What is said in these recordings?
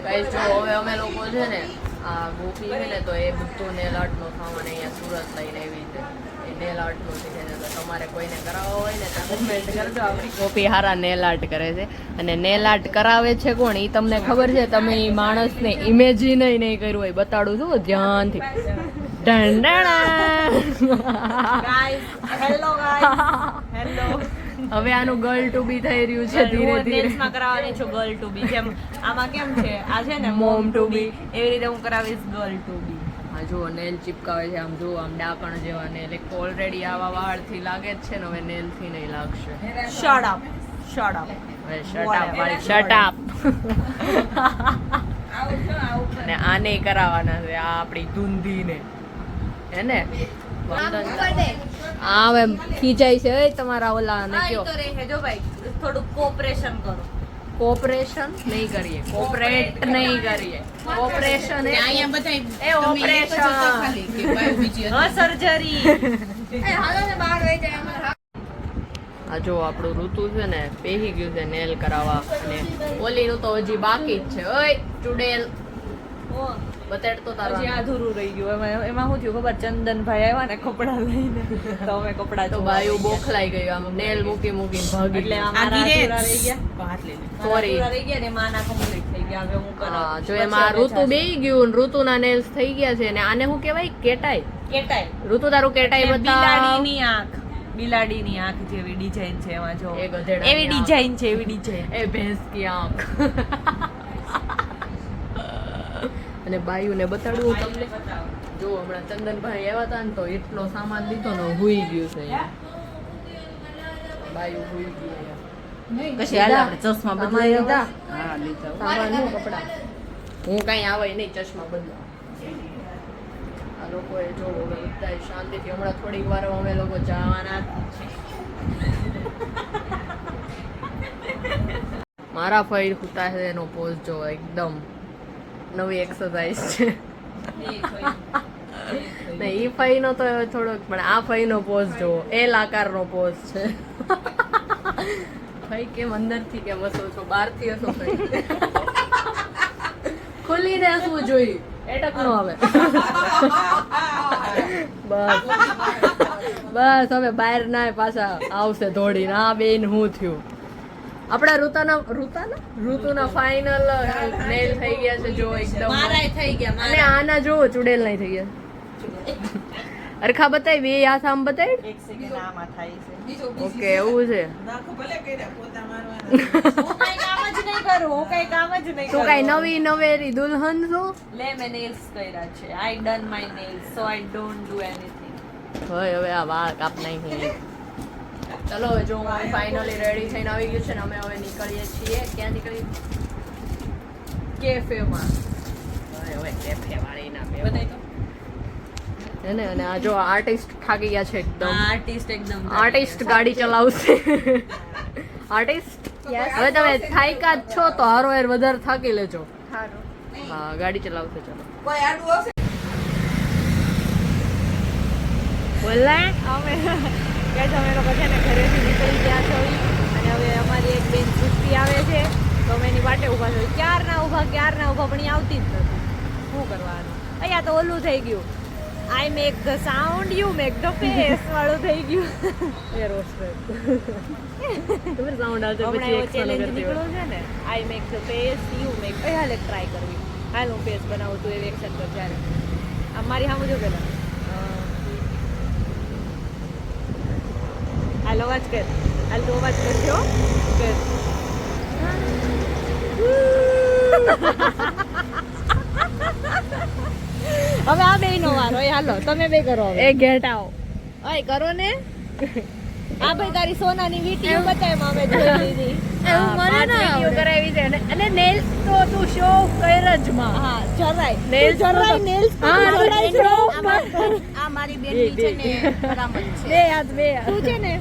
Guys જો હવે અમે લોકો છે ને આ ગોપી છે ને તો એ બધું નેલ આર્ટનો સામાન અહીંયા સુરત લઈને આવી છે. એ નેલ આર્ટનું છે ને તો તમારે કોઈને કરાવવો હોય ને તો કમેન્ટ કરજો. આપણી ગોપી હારા નેલ આર્ટ કરે છે અને નેલ આર્ટ કરાવે છે કોણ એ તમને ખબર છે? તમે એ માણસને ઇમેજિન નહીં કર્યું હોય બતાડું છું ધ્યાનથી. હવે આનું ગર્લ ટુ બી થઈ રહ્યું છે ધીરે ધીરે. માં કરાવવાની છું ગર્લ ટુ બી. જેમ આમાં કેમ છે આ છે ને મોમ ટુ બી, એવી રીતે હું કરાવીશ ગર્લ ટુ બી. હા જો નેલ ચિપકાવે છે આમ જો આમ ડાકણ જેવા નેલ. એક તો ઓલરેડી આવા વાળથી લાગે જ છે ને હવે નેલ થી નહીં લાગશે. શટ અપ શટ અપ હવે શટ અપ વાળી શટ અપ. અને આને કરાવવાના છે આ આપણી ધૂંધીને હે ને. હા હવે ખીચાય છે તમારા ઓલા ને કયો જો ભાઈ થોડું કોઓપરેશન કરો. કોઓપરેશન નહીં કરીએ, કોઓપરેટ નહીં કરીએ. કોઓપરેશન એ અહીંયા બધાય એ ઓપરેશન હા સર્જરી. આ જો આપણું ઋતુ છે ને પેહી ગયું છે નેલ કરાવવા અને ઓલીનું તો હજી બાકી જ છે. ઓય ચુડેલ બતાડ તો તારું હજી અધૂરું રહી ગયું. એમાં શું થયું ખબર? ચંદનભાઈ આવ્યા ને કપડા લઈને તો અમે કપડા તો બાયું બોખલાઈ ગયું આમ નેલ મૂકી મૂકીને ભાગી. એટલે એટલે અમારા અધૂરા રહી ગયા. સોરી અધૂરા રહી ગયા ને એમાં આના કમ્પ્લીટ થઈ ગયા. હવે હું કરાવું. જો એમાં ઋતુ બેહી ગયું ને ઋતુના નેલ્સ થઈ ગયા છે ને આને શું કહેવાય? કેટાઈ. કેટાઈ. ઋતુ તારું કેટાઈ બતાવ. બિલાડીની આંખ, બિલાડીની આંખ જેવી ડિઝાઇન છે એમાં જો. એ ગધેડાની એવી ડિઝાઇન છે, એવી ડિઝાઇન. એ ભેંસ કી આંખ. અને બાયુને બતાડવું તમને. જો હમણાં ચંદનભાઈ આવ્યા હતા ને તો એટલો સામાન લીધો ને હુઈ ગયું છે અહીંયા. બાયુ હુઈ ગયું અહીંયા. કશી હાલ આપણે ચશ્મા સામાન લીધા? હા લીધા. સામાન હું કપડા હું કઈ આવે નહીં ચશ્મા બદલા. આ લોકોએ જો હવે બધા શાંતિથી હમણાં થોડીક વાર અમે લોકો જવાના મારા ફઈ હુતા છે એનો પોઝ જો એકદમ નવી એક્સરસાઇઝ છે. ને ઈ ફઈ નો તો થોડોક પણ આ ફઈ નો પોઝ જો એલ આકારનો પોઝ છે. ફઈ કેમ અંદરથી કેમ હસો છો? બહારથી હસો ફઈ? ખુલીને હસવું જોઈએ, એટક નો આવે. બસ બસ હવે બહાર ના પાછા આવશે દોડીને. આ બેન હું થયું આપડા ઋતુના ફાઇનલ નેલ થઈ ગયા છે જો એકદમ. મારાય થઈ ગયા. અને આના જો ચુડેલ નહીં થઈ ગયા. અરખા બતાવી બે આ સામ બતાવી. એક સેકન્ડ આમાં થાય છે. ઓકે એવું છે. હું કઈ કામ જ નહીં કરું. હું કઈ કામ જ નહીં તું કરું. કઈ નવી નવેરી દુલ્હન છો? લે મેં nails કર્યા છે. I done my nails so I don't do anything. હવે આ વાળ કાપ નાખી. ચલો હવે જો હું ફાઇનલી રેડી થઈને આવી ગયું છે ને અમે હવે નીકળીએ છીએ. ક્યાં નીકળીએ? કેફેમાં. હવે કેફે વાળી ના બે બતાય તો. હે ને. અને આ જો આર્ટિસ્ટ થાકી ગયા છે એકદમ. આર્ટિસ્ટ એકદમ આર્ટિસ્ટ ગાડી ચલાવશે. આર્ટિસ્ટ હવે તમે થાક્યા જ છો તો હારો યાર વધારે થાકી લેજો. હા ગાડી ચલાવશે. ચલો બોલા અમે અમે લોકો છે ને ઘરેથી નીકળી ગયા છો અને હવે અમારી એક બેન સૃષ્ટિ આવે છે તો અમે એની વાટે ઊભા છો. ક્યારના ઊભા પણ એ આવતી જ નથી. શું કરવાનું? અહીંયા તો ઓલું થઈ ગયું. I make the sound you make the face વાળું થઈ ગયું. એ રોસ્ટેડ તમે સાઉન્ડ આવશે હમણાં પછી એવો એક ચેલેન્જ કરતી નીકળ્યો છે ને I make the face you make. હાલ એક ટ્રાય કરવી. હાલ હું ફેસ બનાવું તું એવી એક્શન કર જ્યારે મારી સામે જો પેલા હાલ અવાજ કર. હાલ તું અવાજ કરજો કર. હવે આ બે નો વારો. હાલો તમે બે કરો. એ ગેટ આવો. ઓય કરો ને. આ ભાઈ તારી સોનાની વીટીઓ બતાય અમે જોઈ લીધી. એવું મને ના વિડિયો કરાવી છે અને નેલ્સ તો તું શો કર જ માં. હા જરાય Nails જરાય nails હા, જરાય show આ મારી બેનની છે ને બરાબર છે. બે હાથ બે હાથ. તું છે ને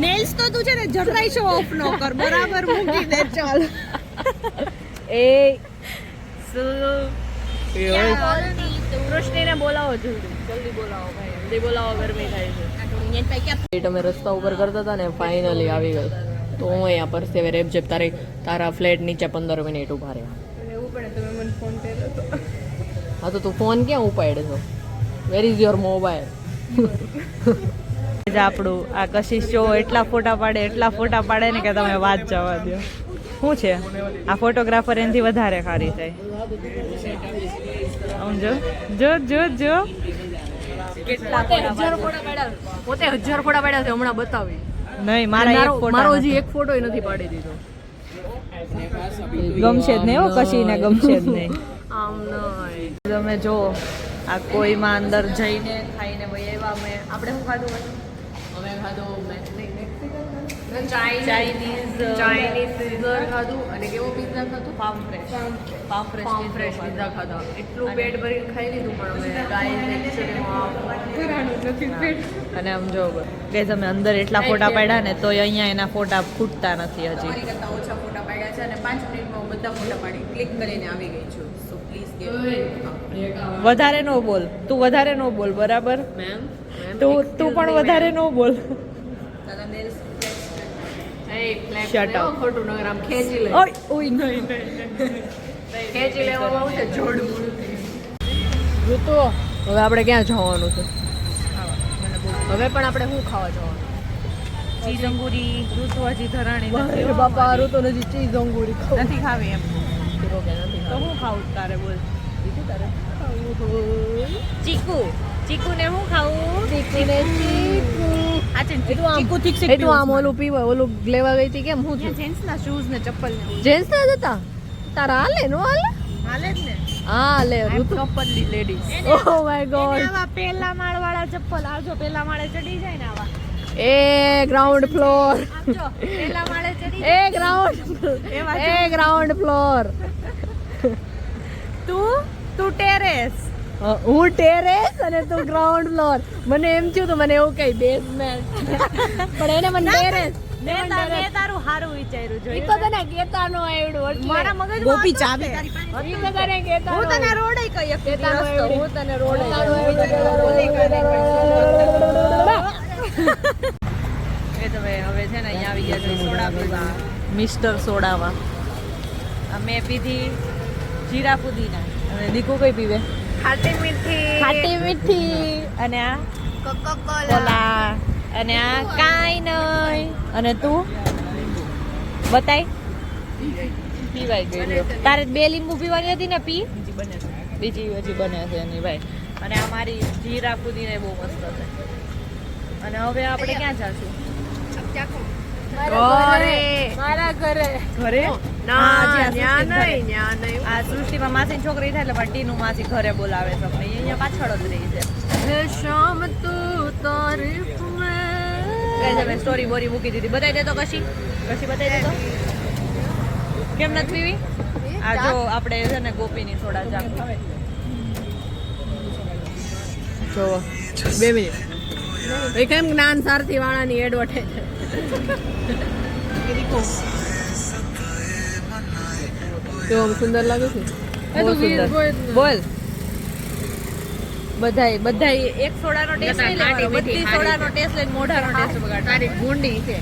નેલ્સ તો તું છે ને જરાય શો ઓફ નો કર. બરાબર મૂકી દે ચાલ. એ કૃષ્ણને બોલાવો જલ્દી બોલાવો ભાઈ. જલ્દી બોલાવો ગરમી થાય છે. અમે રસ્તા ઉપર કરતા હતા ને ફાઇનલી આવી ગઈ. તો હું અહીંયા પરસેવે રેપજેપ તારા ફ્લેટ નીચે 15 મિનિટ ઉભા રહ્યા. તમે મને ફોન કર્યો તો. હા તો તું ફોન ક્યાં ઉપાડે છો? Where is your mobile? આપણું આ કશિશ જો એટલા ફોટા પાડે ને કે તમે વાત જવા દો. શું છે આ ફોટોગ્રાફર એનાથી વધારે સારી થાય. સમજો જો જો જો કેટલા પોતે 1000 ફોટા પાડ્યા છે હમણાં બતાવી. નહીં મારો હજી એક ફોટો નથી પાડી દીધો. ગમશે જ નહીં હો, કશીને ગમશે જ નહીં. આમ નહીં. તમે જો આ કોઈમાં અંદર જઈને ખાઈને ભાઈ એવા આપણે શું ખાધું હતું? અમે ખાધું ચાઇનીઝ સીઝર ખાધું અને કેવો પિઝા ખાધું? ફાર્મ ફ્રેશ પિઝા ખાધા. એટલું પેટ ભરીને ખાઈ લીધું પણ અમે ગાઈસ એકચ્યુઅલી અને આમ જો કે તમે અંદર એટલા ફોટા પાડ્યા ને તો અહીંયા એના ફોટા ફૂટતા નથી હજી. મારી કરતાં ઓછા ફોટા પાડ્યા છે અને 5 મિનિટમાં હું બધા ફોટા પાડી ક્લિક કરીને આવી ગઈ છું. સો પ્લીઝ વધારે નો બોલ, તું વધારે નો બોલ, બરાબર? મેમ તું પણ વધારે નો બોલ. Shut up. ખોટું નગર આમ ખેંચી લે. ઓય નહીં ખેંચી લેવામાં આવશે જોડું. ઋતુ હવે આપણે ક્યાં જવાનું છે? હવે પણ આપણે શું ખાવા જવાનું? ચીઝ અંગુરી ઋતુ હજી ધરાણી નથી અરે હો બાપા અમારી. ઋતુ નથી ચીઝ અંગુરી નથી ખાવી એમ નથી તો હું ખાવું તારે બોલ? ચીકુ ને હું ખાવું? ચીકુ ઠીક એ તું આમ ઓલું પીવા ઓલું લેવા ગઈ હતી કેમ? હું જેન્ટ્સ ના શૂઝ ને ચપ્પલ ને જેન્ટ્સ ના જતા તારા હાલે નો હાલે? હાલે જ ને. હા લે ઋતુ કપલની લેડીઝ. Oh my God. આવા પહેલા માળ વાળા ચપ્પલ આવજો, પહેલા માળે ચડી જાય ને આવા. એ ગ્રાઉન્ડ ફ્લોર આમ જો પહેલા માળે ચડી એ ગ્રાઉન્ડ ફ્લોર તું ટેરેસ. હું ટેરેસ અને તું ગ્રાઉન્ડ ફ્લોર. મને એમ થયું તો મને એવું કઈ બેઝમેન્ટ પણ એને મને ટેરેસ. મેં તારું હારું વિચાર્યું ઈ જોયું. તો તને કેતા નો આવડ્યું એટલે મારા મગજમાં ગોપી હતું ચાવી જ તારી તે. પાસે. ઈ તો તને કેતા હું નો તને આવડ્યું. રોડે કહી શકતી કેતા નો રસ્તો. આવડ્યું. હું તને રોડે એ તો હવે છે ને અહીંયા આવી ગયા છે સોડા પીવા. મિસ્ટર સોડાવા. આ મેં પીધી જીરા પુદીના. અને દીકુ કઈ પીવે? ખાટી મીઠી. અને આ કોલા. અને આ કાઈ નહીં. અને તું બતાય. પીવાય ગઈ. તારે 2 લીંબુ પીવાની હતી ને પી. બીજી હજી બને છે એની ભાઈ. અને આ મારી જીરા પુદીને બહુ મસ્ત છે. અને હવે આપણે ક્યાં જાશું? મારા ઘરે ઘરે. ના હા, ન્યા ઘરે. નહીં આ સૃષ્ટિમાં માસીની છોકરી થાય એટલે પણ ટીનું માસી ઘરે બોલાવે છે પણ એ અહીંયા પાછળ જ રહી છે. હે શામ તું તારીફ કઈ તમે સ્ટોરી બોરી મૂકી દીધી. બતાવી દે તો કશી બતાવી દે તો. કેમ નથી પીવી? આ જો આપણે છે ને ગોપીની સોડા ચાક. જો 2 મિનિટ એ કેમ જ્ઞાન સારથી વાળાની એડવર્ટાઈઝ કેવો સુંદર લાગે છે. બહુ સુંદર. બોલ. બધાય એક સોડાનો ટેસ્ટ લઈ લેવાનો. બધી સોડાનો ટેસ્ટ લઈને મોઢાનો ટેસ્ટ બગાડ. તારી ગુંડી છે.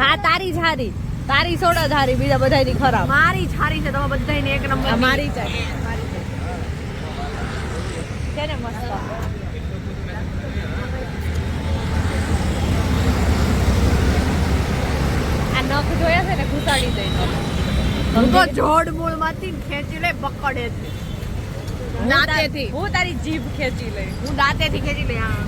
હા તારી જ હારી. તારી સોડા જ હારી, બીજા બધાયની ખરાબ. મારી છારી છે તમે બધાને એક આ નંબર મારી જ છે ને મસ્ત. આ નખ જોયા છે ને ઘુસાડી દઈ. હું તો જોડ મૂળ માંથી ખેંચી લે પકડે છે દાંતેથી. હું તારી જીભ ખેંચી લઈ. હું દાંતેથી ખેંચી લે હા.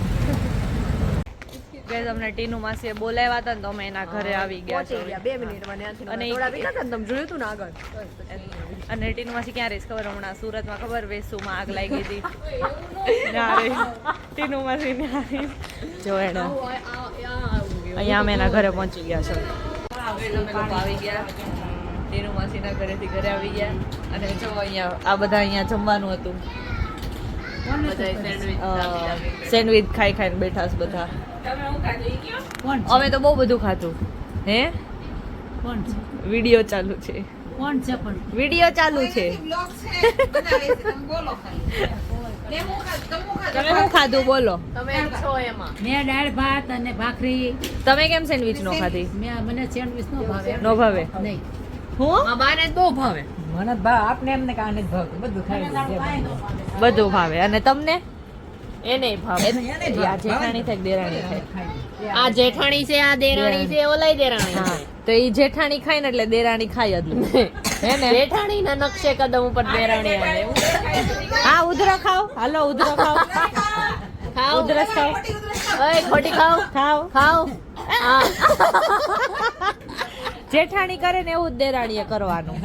ગાઈસ અમને ટીનુ માસીએ બોલાવ્યા હતા ને તો અમે એના ઘરે આવી ગયા પહોંચી છે. ગયા 2 મિનિટમાં ત્યાંથી અને થોડા પીતા હતા ને તમે જોયું હતું ને આગળ. અને ટીનુ માસી ક્યાં રહીશ ખબર? હમણાં સુરતમાં ખબર વેસુમાં આગ લાગી હતી. ના રે ટીનુ માસી ના રહી. જો એને અહીંયા અમે એના ઘરે પહોંચી ગયા છે. અમે લોકો આવી ગયા ટીનુ માસીના ઘરેથી ઘરે આવી ગયા. અને જો અહીંયા આ બધા અહીંયા જમવાનું હતું. સેન્ડવિચ ખાઈને બેઠા છે બધા. અમે તો બહુ બધું ખાધું. હે વિડિયો ચાલુ છે. વિડિયો ચાલુ છે. તમે શું ખાધું બોલો? તમે છો એમાં મેં દાળ ભાત અને ભાખરી. તમે કેમ સેન્ડવિચ નો ખાધી? મને સેન્ડવિચ નો ભાવે નો ભાવે? નહીં. હું મારા બાને જ બહુ ભાવે. મને ભાવ આપને એમને કાને જ ભાવ બધું ખાઈ લે બધું ભાવે અને તમને એને ભાવે એને જ ભાવે. આ જેઠાણી થાય કે દેરાણી થાય આ જેઠાણી છે, આ દેરાણી છે, ઓલાય દેરાણી હા છે. તો ઈ જેઠાણી ખાય ને એટલે દેરાણી ખાય જ હે ને જેઠાણી ના નકશે કદમ ઉપર દેરાણી આવે એવું. હા ઉધરો ખાઓ હાલો ઉધરો ખાઓ ખાઓ. ઉધરસ ખાઓ ઓય ખોટી ખાઓ. ખાઓ ખાઓ. હા. જેઠાણી કરે ને એવું જ દેરાણીએ કરવાનું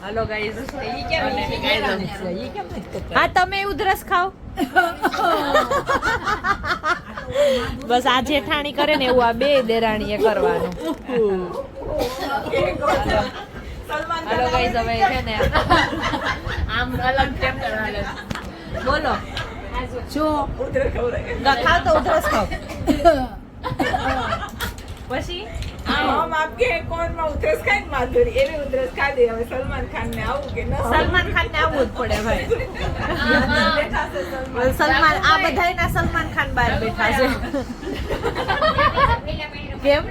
હાલો ગાઈઝ ઈ કેમ નથી કરતા? હા તમે ઉધરસ ખાઓ બસ આ જેઠાણી કરે ને એવું આ બે દેરાણીએ કરવાનું હાલો ગાઈઝ હવે છે ને આમ અલગ કેમ કરવાનું? બોલો ઉધરસ ખવડાવે. ખાવ તો ઉધરસ ખાવ પછી हम आपके कौन में उधरस खाए माधुरी ये भी उधरस खा दे હવે સલમાન ખાન ને આવું કે ન સલમાન ખાન ને આવવું જ પડે ભાઈ સલમાન આ બધાયના સલમાન ખાન બહાર બેઠા છે કેમ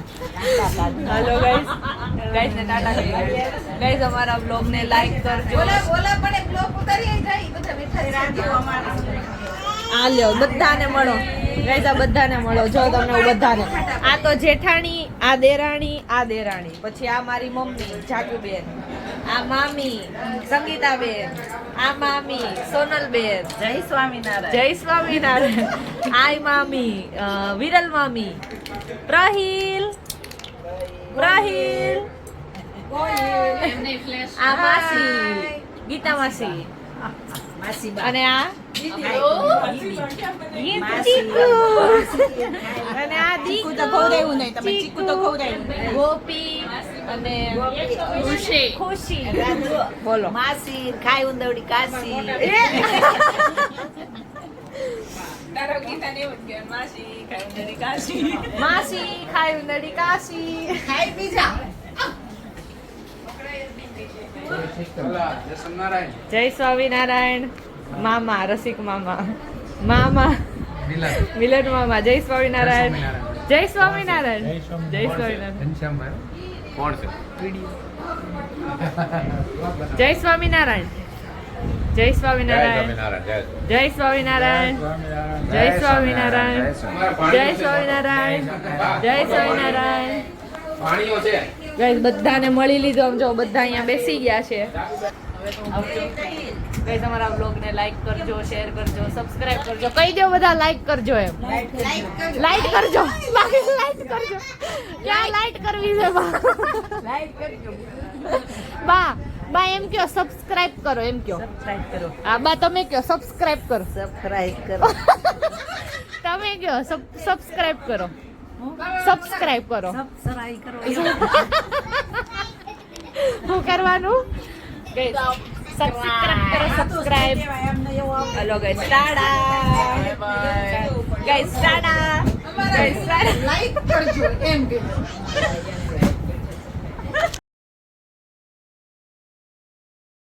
હેલો ગાઈસ ગાઈસ ને ટાટા કરી ગાઈસ અમારા બ્લોગ ને લાઈક કરજો બોલા પડે બ્લોક ઉતારી જાય બધા બેઠા છે આ લ્યો બધાને મળો ગાઈસ આ બધાને મળો જો તમને હું બધાને આ તો જેઠાણી આ દેરાણી પછી આ મારી મમ્મી જાગુબેન આ મામી સંગીતાબેન આ મામી સોનલબેન જય સ્વામિનારાયણ જય સ્વામિનારાયણ આય મામી વિરલ મામી પ્રહીલ આ માસી ગીતા માસી માસી અને આ ચીકુ અને આ ચીકુ તો ખવડાવ્યું નહીં, તમે ચીકુ તો ખવડાવ્યું નહીં. ગોપી અને ખુશી બોલો માસી ખાઈ ઉંદવડી કાશી તારો ગીતા ને એવું જ કે માસી ખાઈ ઉંદવડી કાશી માસી ખાઈ ઉંદડી કાશી ખાઈ બીજા જય સ્વામિનારાયણ મામા રસિક મામા મામા મિલન મામા જય સ્વામિનારાયણ જય સ્વામિનારાયણ જય સ્વામિનારાયણ કોણ છે? જય સ્વામિનારાયણ જય સ્વામિનારાયણ જય સ્વામિનારાયણ જય સ્વામિનારાયણ જય સ્વામિનારાયણ જય સ્વામિનારાયણ પાણીઓ છે. ગાઈસ બધાને મળી લીધો આમ જો બધા અહીંયા બેસી ગયા છે ગાઈસ અમારા બ્લોગ ને લાઈક કરજો શેર કરજો સબસ્ક્રાઇબ કરજો કહી દો બધા લાઈક કરજો એમ લાઈક કરજો લાઈક કરજો ક્યાં લાઈક કરવી છે બા લાઈક કરજો બા એમ કયો સબસ્ક્રાઇબ કરો એમ કયો સબસ્ક્રાઇબ કરો હા બા તમે કયો સબસ્ક્રાઇબ કરો સબસ્ક્રાઇબ કરો તમે કયો સબસ્ક્રાઇબ કરો સબસ્ક્રાઇબ કરો સબસ્ક્રાઇબ કરો શું કરવાનું સબસ્ક્રાઇબ કરો subscribe hello guys TADA guys TADA guys TADA like કરજો એમ કે